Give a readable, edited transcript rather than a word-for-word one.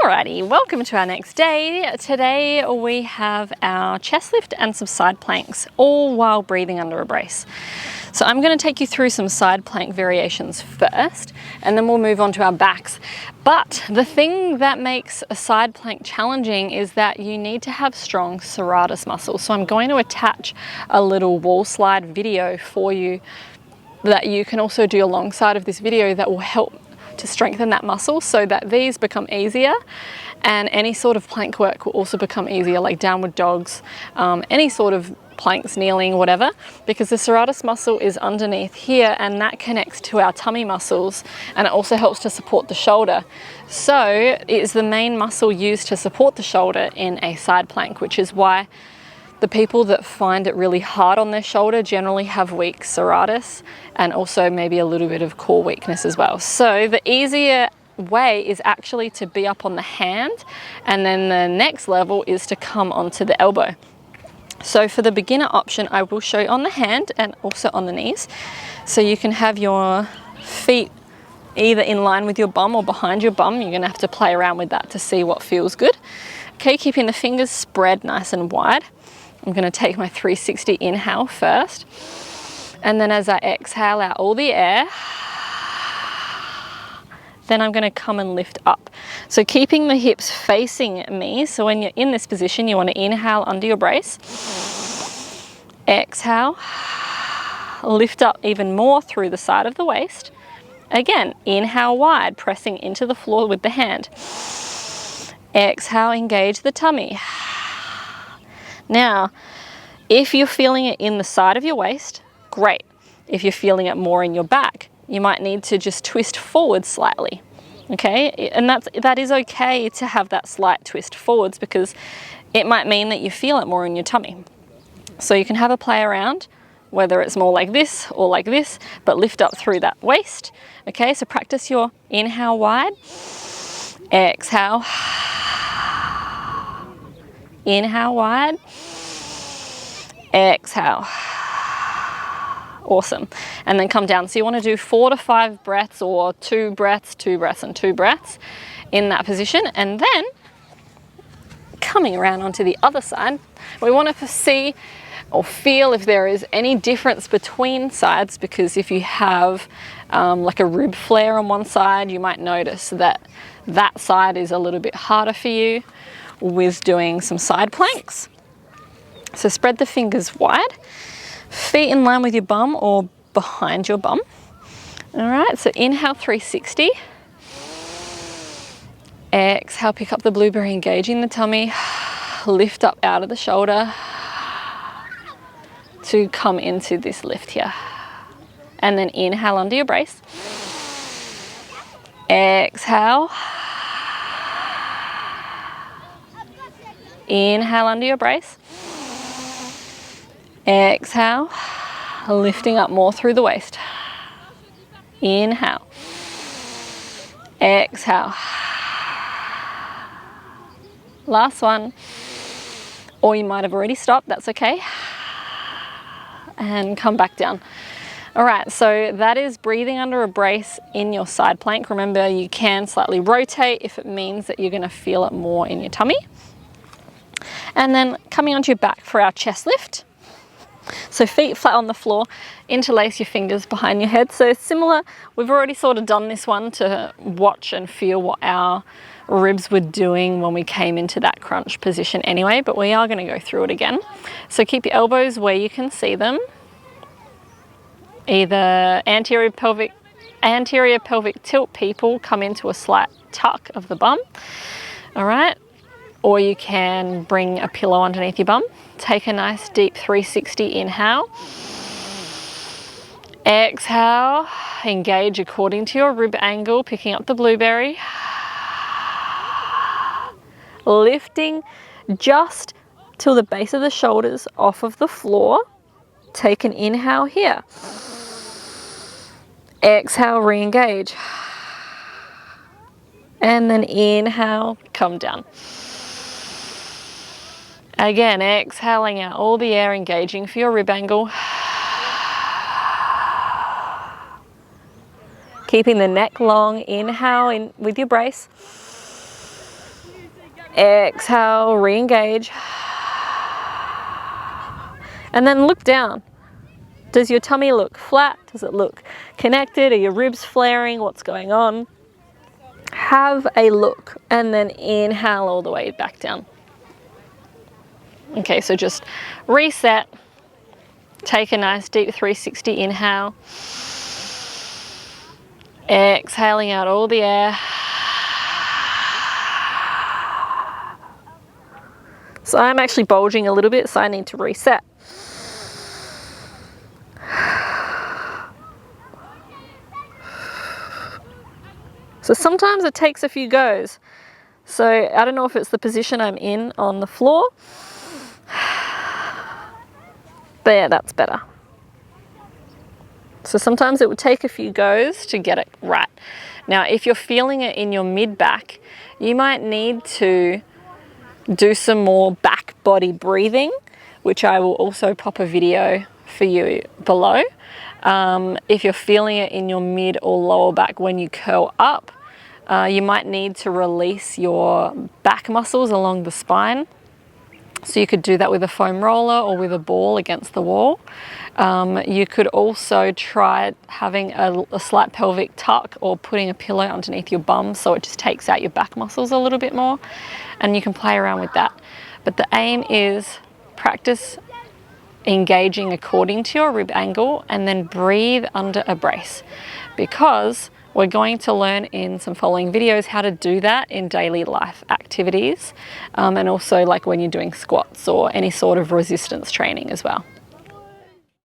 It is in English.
Alrighty, welcome to our next day. Today we have our chest lift and some side planks, all while breathing under a brace. So I'm going to take you through some side plank variations first, and then we'll move on to our backs. But the thing that makes a side plank challenging is that you need to have strong serratus muscles. So I'm going to attach a little wall slide video for you that you can also do alongside of this video that will help to strengthen that muscle so that these become easier, and any sort of plank work will also become easier, like downward dogs, any sort of planks, kneeling, whatever, because the serratus muscle is underneath here and that connects to our tummy muscles, and it also helps to support the shoulder. So it is the main muscle used to support the shoulder in a side plank, which is why the people that find it really hard on their shoulder generally have weak serratus and also maybe a little bit of core weakness as well. So the easier way is actually to be up on the hand, and then the next level is to come onto the elbow. So for the beginner option, I will show you on the hand and also on the knees. So you can have your feet either in line with your bum or behind your bum. You're gonna have to play around with that to see what feels good. Okay, keeping the fingers spread nice and wide. I'm going to take my 360 inhale first, and then as I exhale out all the air, then I'm going to come and lift up. So keeping the hips facing me, so when you're in this position you want to inhale under your brace, exhale, lift up even more through the side of the waist. Again, inhale wide, pressing into the floor with the hand. Exhale, engage the tummy. Now, if you're feeling it in the side of your waist, great. If you're feeling it more in your back, you might need to just twist forward slightly, okay? And that is okay to have that slight twist forwards, because it might mean that you feel it more in your tummy. So you can have a play around, whether it's more like this or like this, but lift up through that waist, okay? So practice your inhale wide, exhale, inhale wide, exhale. Awesome. And then come down. So you want to do 4 to 5 breaths, or 2 breaths, 2 breaths, and 2 breaths in that position. And then coming around onto the other side, we want to see or feel if there is any difference between sides, because if you have like a rib flare on one side, you might notice that that side is a little bit harder for you with doing some side planks. So spread the fingers wide, feet in line with your bum or behind your bum. All right, so inhale 360. Exhale, pick up the blueberry, engaging the tummy. Lift up out of the shoulder to come into this lift here. And then inhale under your brace. Exhale. Inhale under your brace. Exhale, lifting up more through the waist. Inhale. Exhale. Last one. Or you might have already stopped, that's okay. And come back down. All right, so that is breathing under a brace in your side plank. Remember, you can slightly rotate if it means that you're gonna feel it more in your tummy. And then coming onto your back for our chest lift. So feet flat on the floor, interlace your fingers behind your head. So similar, we've already sort of done this one to watch and feel what our ribs were doing when we came into that crunch position anyway, but we are going to go through it again. So keep your elbows where you can see them. Either anterior pelvic tilt, people come into a slight tuck of the bum. All right. Or you can bring a pillow underneath your bum. Take a nice deep 360 inhale. Exhale, engage according to your rib angle, picking up the blueberry. Lifting just till the base of the shoulders off of the floor. Take an inhale here. Exhale, re-engage. And then inhale, come down. Again, exhaling out all the air, engaging for your rib angle. Keeping the neck long, inhale in with your brace. Exhale, re-engage. And then look down. Does your tummy look flat? Does it look connected? Are your ribs flaring? What's going on? Have a look and then inhale all the way back down. Okay, so just reset. Take a nice deep 360 inhale. Exhaling out all the air. So I'm actually bulging a little bit, so I need to reset. So sometimes it takes a few goes. So I don't know if it's the position I'm in on the floor. But yeah, that's better. So sometimes it would take a few goes to get it right. Now, if you're feeling it in your mid-back, you might need to do some more back body breathing, which I will also pop a video for you below. If you're feeling it in your mid or lower back when you curl up, you might need to release your back muscles along the spine. So you could do that with a foam roller or with a ball against the wall. You could also try having a slight pelvic tuck or putting a pillow underneath your bum so it just takes out your back muscles a little bit more, and you can play around with that. But the aim is practice engaging according to your rib angle and then breathe under a brace, because we're going to learn in some following videos how to do that in daily life activities, and also like when you're doing squats or any sort of resistance training as well.